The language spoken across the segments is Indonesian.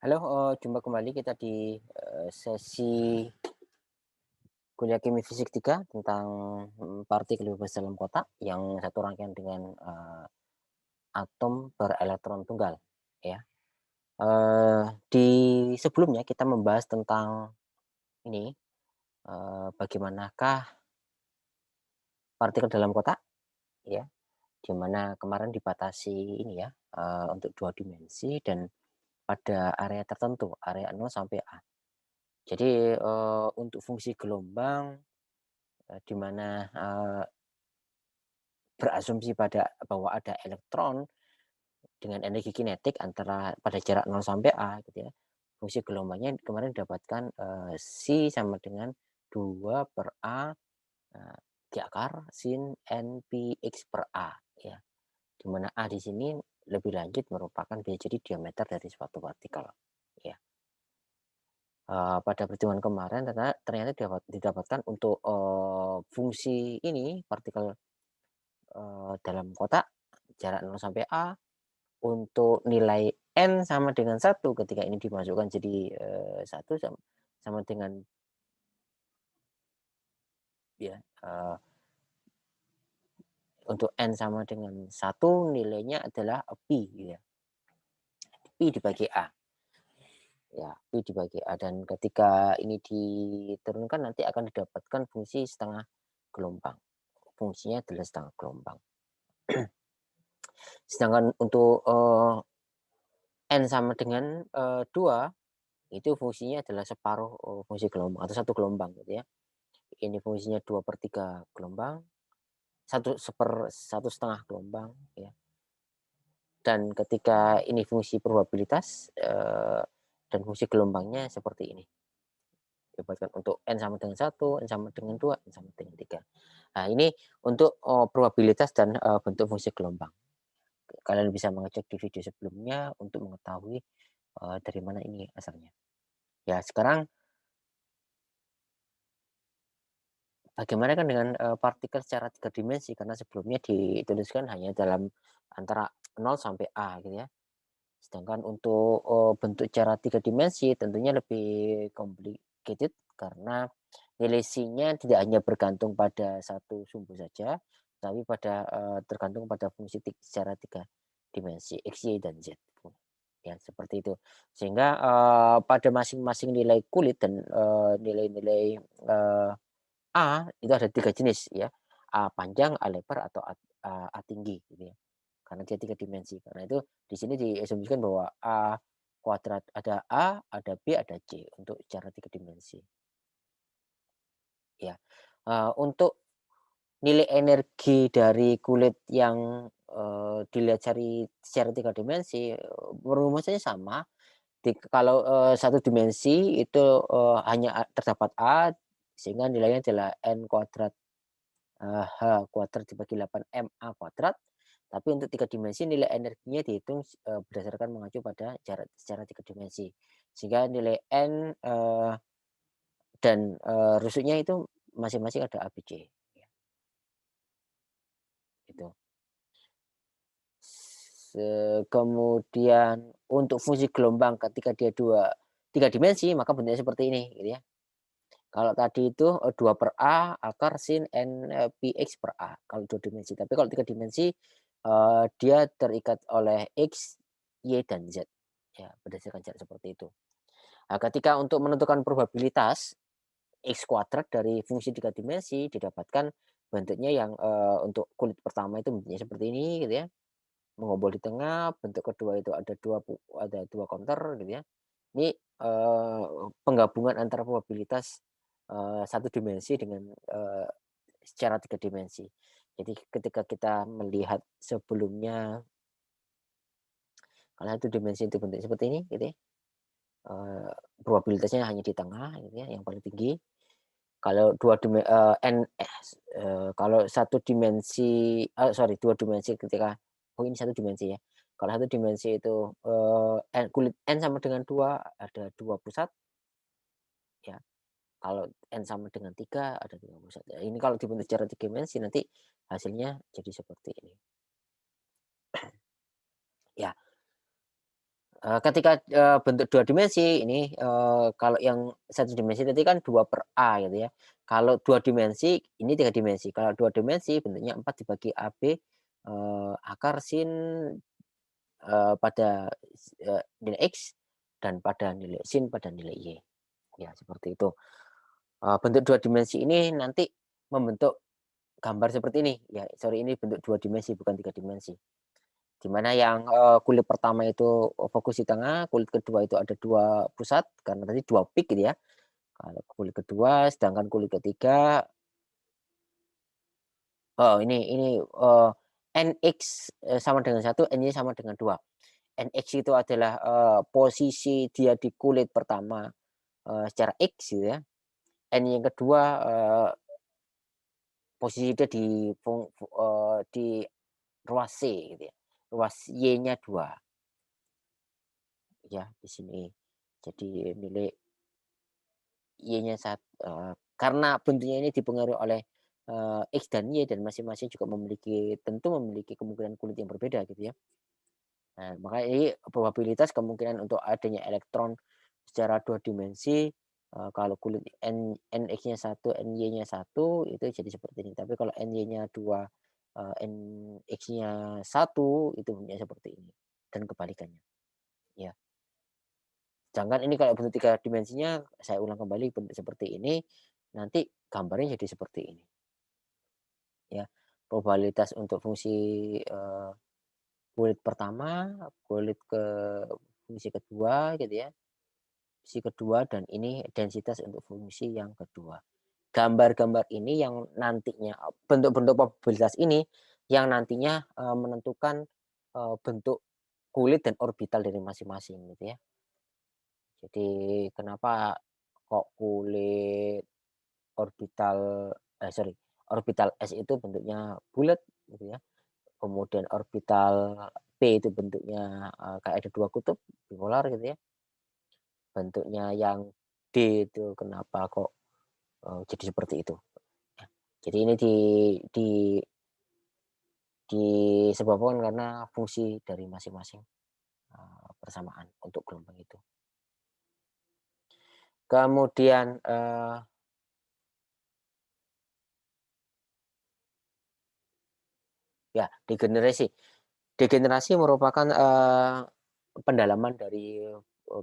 Halo, jumpa kembali kita di, sesi kuliah kimia fisik 3 tentang, partikel bebas dalam kotak yang satu rangkaian dengan, atom berelektron tunggal, ya. Di sebelumnya kita membahas tentang ini, bagaimanakah partikel dalam kotak, ya, di mana kemarin dibatasi ini ya, untuk 2 dimensi dan pada area tertentu, area 0 sampai A. Jadi, untuk fungsi gelombang, di mana, berasumsi bahwa ada elektron dengan energi kinetik antara pada jarak 0 sampai A gitu ya. Fungsi gelombangnya kemarin didapatkan, C sama dengan 2 per A, di akar sin npx per A ya. Di mana A di sini lebih lanjut merupakan bisa jadi diameter dari suatu partikel ya. Pada pertemuan kemarin ternyata didapatkan untuk, fungsi ini partikel, dalam kotak jarak 0 sampai A. Untuk nilai n sama dengan 1 ketika ini dimasukkan jadi, 1 sama dengan ya, untuk n sama dengan 1 nilainya adalah pi gitu ya, pi dibagi A, ya pi dibagi A dan ketika ini diturunkan nanti akan didapatkan fungsi setengah gelombang, fungsinya adalah setengah gelombang. Sedangkan untuk, n sama dengan, 2 itu fungsinya adalah separuh, fungsi gelombang atau satu gelombang gitu ya. Ini fungsinya 2/3 gelombang, satu setengah gelombang ya. Dan ketika ini fungsi probabilitas, dan fungsi gelombangnya seperti ini. Dapatkan untuk n sama dengan 1, n sama dengan 2, n sama dengan 3. Nah ini untuk, probabilitas dan, bentuk fungsi gelombang. Kalian bisa mengecek di video sebelumnya untuk mengetahui, dari mana ini asalnya. Ya sekarang bagaimana kan dengan, partikel secara 3 dimensi karena sebelumnya dituliskan hanya dalam antara 0 sampai A gitu ya. Sedangkan untuk, bentuk secara 3 dimensi tentunya lebih complicated karena nilai C-nya tidak hanya bergantung pada satu sumbu saja, tapi tergantung pada fungsi secara 3 dimensi X, Y, dan Z. Ya seperti itu. Sehingga, pada masing-masing nilai kulit dan, nilai-nilai, A itu ada 3 jenis ya, A panjang, A lebar, atau A tinggi gitu ya. Karena dia 3 dimensi. Karena itu di sini diasumsikan bahwa A kuadrat ada A, ada B, ada C untuk secara 3 dimensi. Ya, untuk nilai energi dari kulit yang, dilihat secara 3 dimensi, perumusannya sama. Kalau, 1 dimensi itu, hanya terdapat A sehingga nilainya adalah n kuadrat, H kuadrat dibagi 8 MA kuadrat, tapi untuk 3 dimensi nilai energinya dihitung berdasarkan mengacu pada jarak secara 3 dimensi. Sehingga nilai N, dan, rusuknya itu masing-masing ada A, B, C, ya, gitu. Kemudian untuk fungsi gelombang ketika dia 3 dimensi maka bentuknya seperti ini gitu ya. Kalau tadi itu, 2 per A akar sin N, px per A kalau 2 dimensi. Tapi kalau 3 dimensi, dia terikat oleh X, Y, dan Z. Ya, berdasarkan jarak seperti itu. Nah, ketika untuk menentukan probabilitas X kuadrat dari fungsi 3 dimensi didapatkan bentuknya yang, untuk kulit pertama itu bentuknya seperti ini gitu ya, mengombol di tengah, bentuk kedua itu ada 2 counter gitu ya. Ini, penggabungan antara probabilitas, 1 dimensi dengan, secara 3 dimensi. Jadi ketika kita melihat sebelumnya kalau 1 dimensi itu bentuknya seperti ini gitu ya, eee, probabilitasnya hanya di tengah gitu ya, yang paling tinggi. Kalau kalau 2 dimensi ketika ini 1 dimensi ya. Kalau 1 dimensi itu, kulit N sama dengan 2 ada 2 pusat, ya. Kalau N sama dengan 3 ada 3 pusat. Ya, ini kalau dibentuk secara 3 dimensi nanti hasilnya jadi seperti ini. Ya, Ketika, bentuk 2 dimensi ini, kalau yang satu dimensi tadi kan 2/A gitu ya. Kalau 2 dimensi, ini 3 dimensi. Kalau 2 dimensi bentuknya 4 dibagi AB, akar sin, pada nilai X dan pada nilai sin pada nilai Y. Ya seperti itu. Bentuk 2 dimensi ini nanti membentuk gambar seperti ini. Ya sorry, ini bentuk 2 dimensi bukan 3 dimensi. Di mana yang, kulit pertama itu fokus di tengah, kulit kedua itu ada 2 pusat, karena tadi 2 peak gitu ya. Kalau kulit kedua, sedangkan kulit ketiga ini, NX, sama dengan 1, NY sama dengan 2. NX itu adalah, posisi dia di kulit pertama, secara X gitu ya. N yang kedua, posisi dia di ruas C gitu ya. Ruas Y-nya 2 ya di sini. Jadi nilai Y-nya karena bentuknya ini dipengaruhi oleh, X dan Y dan masing-masing juga tentu memiliki kemungkinan kulit yang berbeda gitu ya. Nah, makanya ini probabilitas kemungkinan untuk adanya elektron secara 2 dimensi, kalau kulit NX-nya 1, NY-nya 1 itu jadi seperti ini. Tapi kalau NY-nya 2, NX-nya 1 itu bentuknya seperti ini dan kebalikannya, ya. Sedangkan ini kalau bentuk 3 dimensinya, saya ulang kembali bentuk seperti ini, nanti gambarnya jadi seperti ini, ya. Probabilitas untuk fungsi, kulit pertama, fungsi kedua gitu ya, fungsi kedua dan ini densitas untuk fungsi yang kedua. Gambar-gambar ini yang nantinya bentuk-bentuk probabilitas ini yang nantinya, menentukan, bentuk kulit dan orbital dari masing-masing gitu ya. Jadi kenapa kok kulit orbital sorry, orbital S itu bentuknya bulat gitu ya, kemudian orbital P itu bentuknya, kayak ada 2 kutub bipolar gitu ya, bentuknya yang D itu kenapa kok, jadi seperti itu. Ya, jadi ini di disebabkan karena fungsi dari masing-masing, persamaan untuk gelombang itu. Kemudian, ya degenerasi. Degenerasi merupakan, pendalaman dari,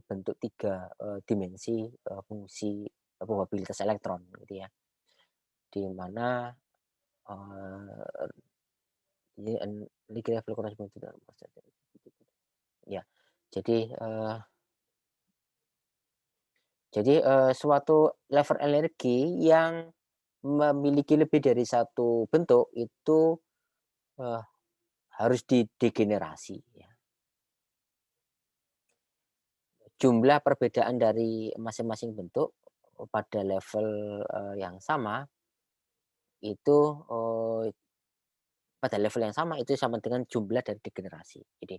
bentuk 3 dimensi, fungsi probabilitas elektron gitu ya. Di mana, eee, ini Liquid level corresponding to ya. Jadi, suatu level energi yang memiliki lebih dari satu bentuk itu, eee, harus didegenerasi ya. Jumlah perbedaan dari masing-masing bentuk pada level, yang sama itu, pada level yang sama itu sama dengan jumlah dari degenerasi. Jadi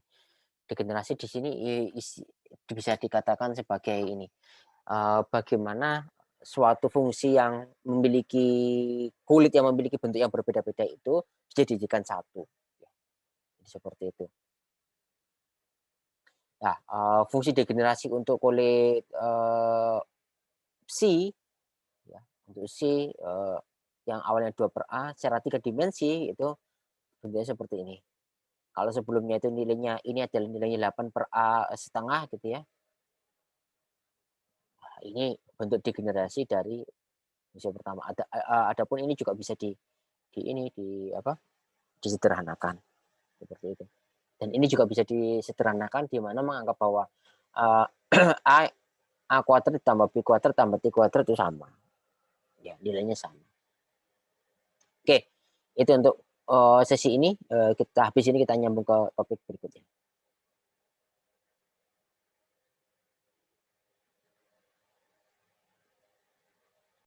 degenerasi di sini bisa dikatakan sebagai ini, bagaimana suatu fungsi yang memiliki kulit yang memiliki bentuk yang berbeda-beda itu bisa dijadikan satu, ya, jadi seperti itu. Nah, fungsi degenerasi untuk kulit, psi ya, untuk psi, yang awalnya 2/A secara 3 dimensi itu bentuknya seperti ini. Kalau sebelumnya itu nilainya ini adalah nilainya 8/A setengah gitu ya. Nah, ini bentuk degenerasi dari fungsi pertama. Adapun ini juga bisa di ini, di apa, disederhanakan, seperti itu. Dan ini juga bisa disederhanakan di mana menganggap bahwa, eee, A A kuadrat ditambah B kuadrat tambah T kuadrat itu sama, ya nilainya sama. Oke, itu untuk, sesi ini, habis ini kita nyambung ke topik berikutnya.